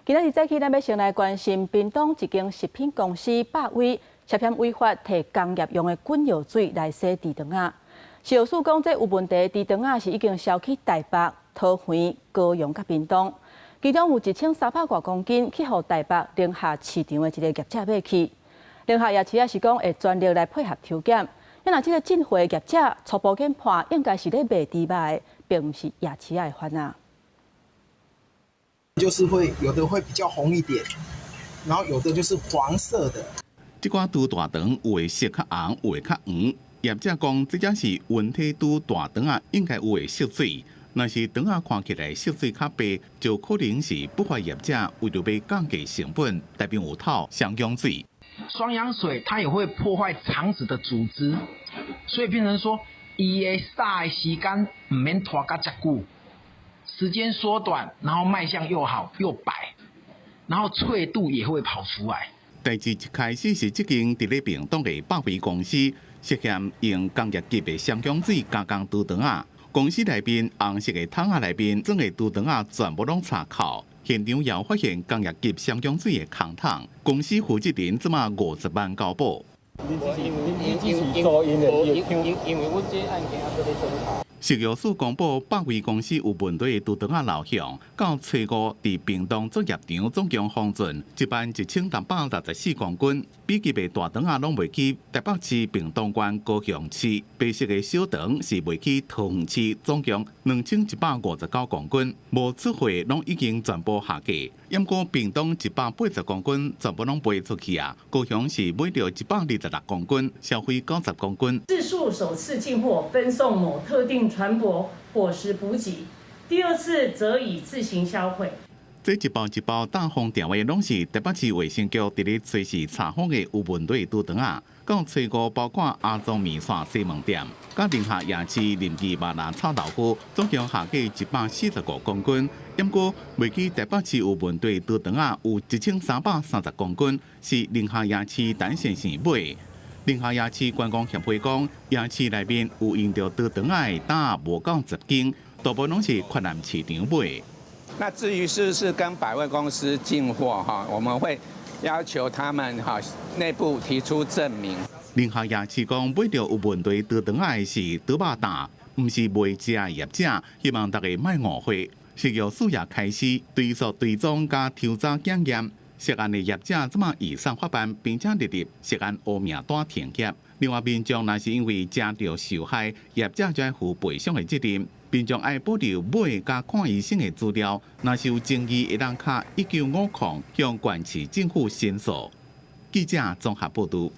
今仔日早起，咱要先来关心屏东一间食品公司百威涉嫌违法摕工业用的滚药水来洗猪肠仔。食药署讲，这有问题猪肠仔是已经销去台北、桃园、高雄、甲屏东，其中有1300多公斤去互台北宁夏市场的一个业者买去。宁夏夜市也是讲会全力来配合抽检。若这个进货业者初步检判，应该是咧卖猪肉的，并不是夜市的贩仔。 就是有的会比较红一点，然后有的就是黄色的。这款猪大肠有的色较红，有的较黄。业者讲，这才是温体猪大肠啊，应该有的色水。若是肠啊看起来色水较白，就可能是不法业者为了要降低成本，代表有套双氧水。双氧水它也会破坏肠子的组织，所以变成说，伊的杀的时间唔免拖甲遮久。 时间缩短，然后卖相又好又白，然后脆度也会跑出来。代志一开始是这间伫咧屏东的百威公司涉嫌用工业级的双氧水加工猪肠仔。公司内面红色的桶仔内面装的猪肠仔全部拢插扣，现场也发现工业级双氧水的空桶。公司负责人即马50万交保。因为阮这案件还在侦查。 食药署公布，百威公司有问题的猪肠仔流向，到初五伫屏东作业场总共封存一万1664公斤，比级的大肠仔拢袂去台北市、屏东县、高雄市，白色的小肠是袂去桃园市，总共2159公斤，无出货拢已经全部下架。不过屏东180公斤全部拢卖出去啊，高雄市买到126公斤，消费90公斤。自述首次进货分送某特定船舶伙食补给，第二次则以自行销毁。这一包一包大封电话拢是台北市卫生局伫咧随时查访的有问题猪肠仔。到初五，包括阿宗面线西门店、甲宁夏夜市林记麻辣炒豆腐，总共下架145公斤。不过，未记台北市有问题猪肠仔有1330公斤，是宁夏夜市陈先生买。宁夏夜市观光协会讲，夜市内面有用到猪肠仔的担无够10斤，大部分拢是越南市场买。那至于是不是跟百威公司进货哈，我们会要求他们哈内部提出证明。宁夏夜市讲买到有问题猪肠仔的是猪肉担，唔是卖食的业者，希望大家莫误会。食药署也开始追溯追踪加抽查检验。 涉案的业者即马以上法办，并且列入涉案黑名单停业。另外，民众若是因为食到受害，业者就要负赔偿的责任。民众爱保留买加看医生的资料，若是有争议，会当卡1950向县市政府申诉。记者综合报道。